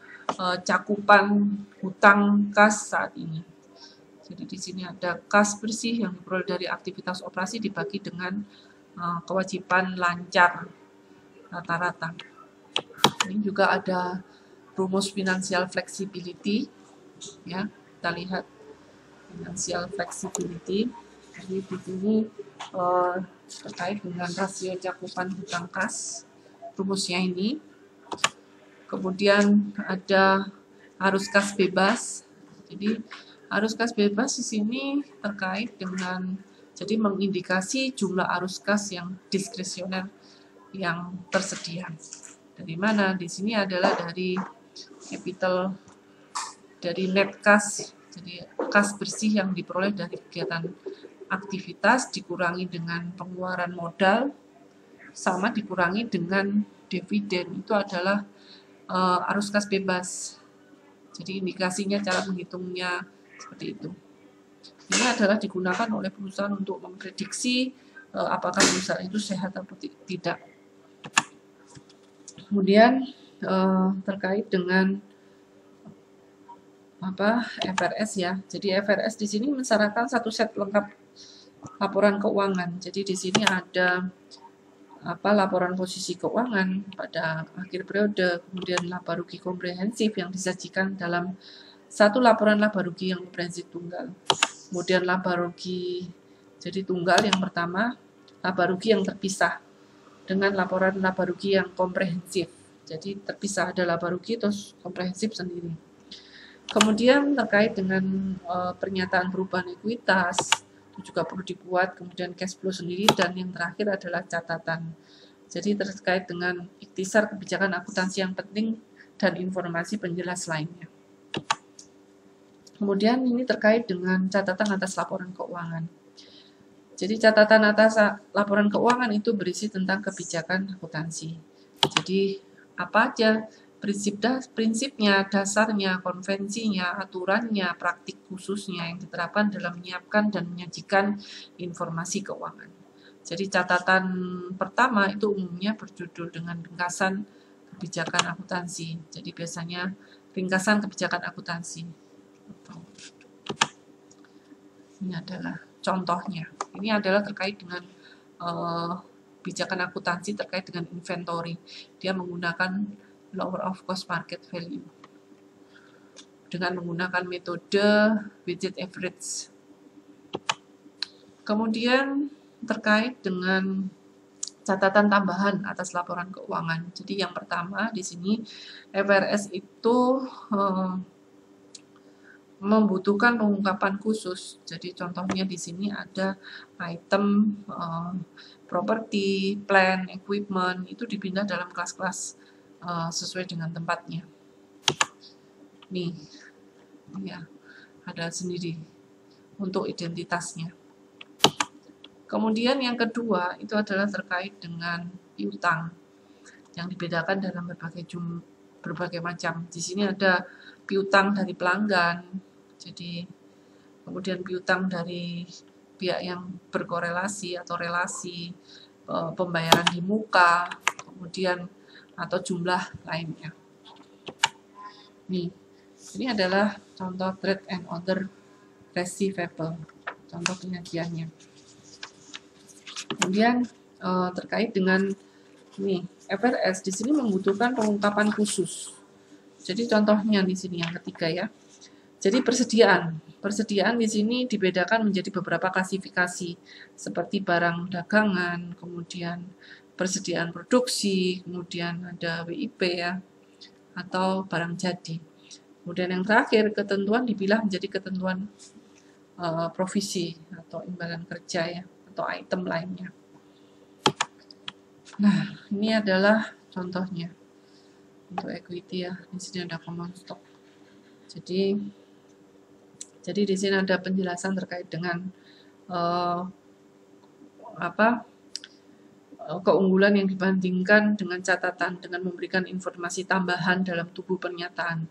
cakupan hutang kas saat ini. Jadi di sini ada kas bersih yang diperoleh dari aktivitas operasi dibagi dengan kewajiban lancar rata-rata. Ini juga ada rumus financial flexibility ya. Kita lihat financial flexibility. Jadi di sini terkait dengan rasio cakupan hutang kas, rumusnya ini. Kemudian ada arus kas bebas. Jadi arus kas bebas di sini terkait dengan, jadi mengindikasi jumlah arus kas yang diskresioner yang tersedia. Dari mana? Di sini adalah dari capital, dari net cash, jadi kas bersih yang diperoleh dari kegiatan aktivitas dikurangi dengan pengeluaran modal sama dikurangi dengan dividen, itu adalah arus kas bebas. Jadi indikasinya cara menghitungnya seperti itu. Ini adalah digunakan oleh perusahaan untuk memprediksi apakah perusahaan itu sehat atau tidak. Kemudian terkait dengan FRS ya. Jadi FRS di sini mensyaratkan satu set lengkap laporan keuangan. Jadi di sini ada laporan posisi keuangan pada akhir periode, kemudian laba rugi komprehensif yang disajikan dalam satu laporan laba rugi yang komprehensif tunggal. Kemudian laba rugi jadi tunggal yang pertama, laba rugi yang terpisah dengan laporan laba rugi yang komprehensif. Jadi terpisah, ada laba rugi terus komprehensif sendiri. Kemudian terkait dengan pernyataan perubahan ekuitas, itu juga perlu dibuat, kemudian cash flow sendiri, dan yang terakhir adalah catatan. Jadi terkait dengan ikhtisar kebijakan akuntansi yang penting dan informasi penjelas lainnya. Kemudian ini terkait dengan catatan atas laporan keuangan. Jadi catatan atas laporan keuangan itu berisi tentang kebijakan akuntansi. Jadi apa aja prinsipnya, dasarnya, konvensinya, aturannya, praktik khususnya yang diterapkan dalam menyiapkan dan menyajikan informasi keuangan. Jadi catatan pertama itu umumnya berjudul dengan ringkasan kebijakan akuntansi. Jadi biasanya ringkasan kebijakan akuntansi. Ini adalah contohnya. Ini adalah terkait dengan kebijakan akuntansi terkait dengan inventory. Dia menggunakan lower of cost market value dengan menggunakan metode weighted average. Kemudian terkait dengan catatan tambahan atas laporan keuangan. Jadi yang pertama di sini FRS itu membutuhkan pengungkapan khusus. Jadi contohnya di sini ada item property, plant, equipment, itu dipindah dalam kelas-kelas sesuai dengan tempatnya. Nih, ya, ada sendiri untuk identitasnya. Kemudian yang kedua itu adalah terkait dengan piutang yang dibedakan dalam berbagai macam. Di sini ada piutang dari pelanggan, jadi kemudian piutang dari pihak yang berkorelasi atau relasi, pembayaran di muka, kemudian atau jumlah lainnya. Nih, ini adalah contoh trade and other receivable, contoh penyajiannya. Kemudian terkait dengan nih FRS di sini membutuhkan pengungkapan khusus. Jadi contohnya di sini yang ketiga ya. Jadi persediaan di sini dibedakan menjadi beberapa klasifikasi seperti barang dagangan, kemudian persediaan produksi, kemudian ada WIP ya, atau barang jadi. Kemudian yang terakhir, ketentuan dipilah menjadi ketentuan provisi atau imbalan kerja ya, atau item lainnya. Nah, ini adalah contohnya untuk equity ya. Di sini ada common stock. Jadi di sini ada penjelasan terkait dengan keunggulan yang dibandingkan dengan catatan dengan memberikan informasi tambahan dalam tubuh pernyataan.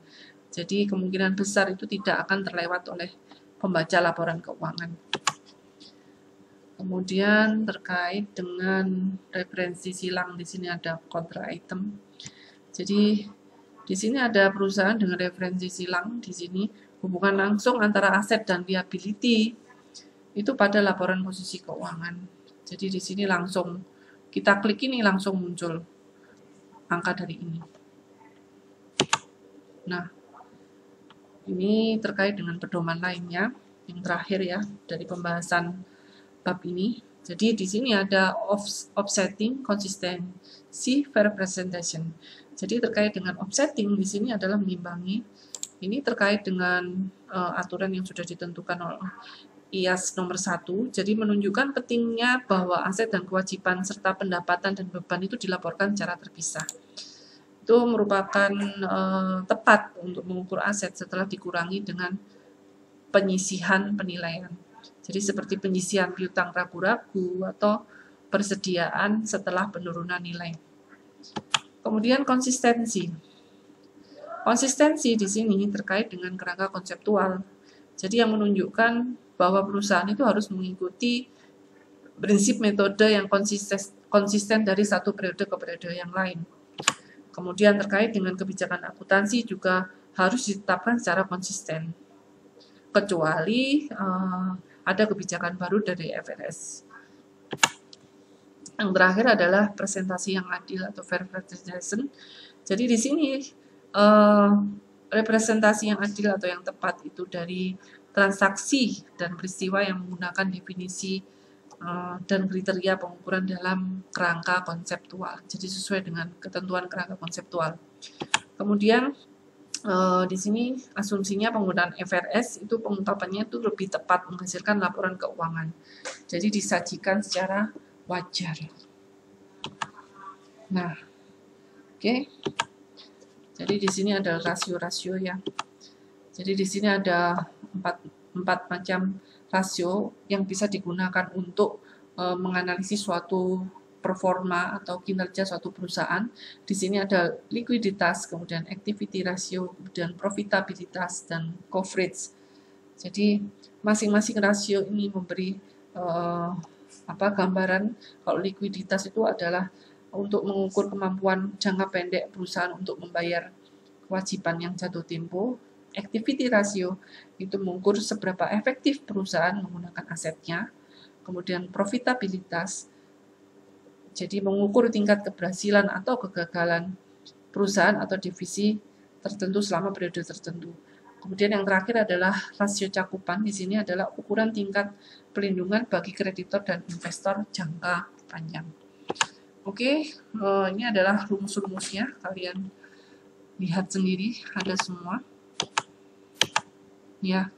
Jadi kemungkinan besar itu tidak akan terlewat oleh pembaca laporan keuangan. Kemudian terkait dengan referensi silang, di sini ada kontra item. Jadi di sini ada perusahaan dengan referensi silang, di sini hubungan langsung antara aset dan liability itu pada laporan posisi keuangan. Jadi di sini langsung kita klik ini langsung muncul angka dari ini. Nah, ini terkait dengan pedoman lainnya yang terakhir ya dari pembahasan bab ini. Jadi di sini ada offsetting, consistency, fair representation. Jadi terkait dengan offsetting di sini adalah mengimbangi. Ini terkait dengan aturan yang sudah ditentukan oleh IAS nomor 1, jadi menunjukkan pentingnya bahwa aset dan kewajiban serta pendapatan dan beban itu dilaporkan secara terpisah. itu merupakan tepat untuk mengukur aset setelah dikurangi dengan penyisihan penilaian. Jadi seperti penyisihan piutang ragu-ragu atau persediaan setelah penurunan nilai. Kemudian konsistensi. Konsistensi di sini terkait dengan kerangka konseptual. Jadi yang menunjukkan bahwa perusahaan itu harus mengikuti prinsip metode yang konsisten dari satu periode ke periode yang lain. Kemudian terkait dengan kebijakan akuntansi juga harus ditetapkan secara konsisten. Kecuali ada kebijakan baru dari FRS. Yang terakhir adalah presentasi yang adil atau fair representation. Jadi di sini representasi yang adil atau yang tepat itu dari transaksi dan peristiwa yang menggunakan definisi dan kriteria pengukuran dalam kerangka konseptual. Jadi sesuai dengan ketentuan kerangka konseptual. Kemudian di sini asumsinya penggunaan FRS itu pengungkapannya itu lebih tepat menghasilkan laporan keuangan. Jadi disajikan secara wajar. Nah, oke. Jadi di sini ada rasio-rasio ya. Jadi di sini ada empat macam rasio yang bisa digunakan untuk menganalisis suatu performa atau kinerja suatu perusahaan. Di sini ada likuiditas, kemudian activity ratio, kemudian profitabilitas dan coverage. Jadi masing-masing rasio ini memberi gambaran. Kalau likuiditas itu adalah untuk mengukur kemampuan jangka pendek perusahaan untuk membayar kewajiban yang jatuh tempo. Activity ratio itu mengukur seberapa efektif perusahaan menggunakan asetnya. Kemudian profitabilitas, jadi mengukur tingkat keberhasilan atau kegagalan perusahaan atau divisi tertentu selama periode tertentu. Kemudian yang terakhir adalah rasio cakupan. Di sini adalah ukuran tingkat pelindungan bagi kreditor dan investor jangka panjang. Oke, ini adalah rumus-rumusnya. Kalian lihat sendiri, ada semua. Ya,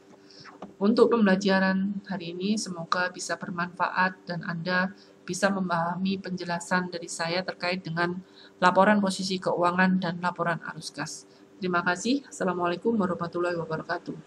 untuk pembelajaran hari ini semoga bisa bermanfaat dan Anda bisa memahami penjelasan dari saya terkait dengan laporan posisi keuangan dan laporan arus kas. Terima kasih. Assalamualaikum warahmatullahi wabarakatuh.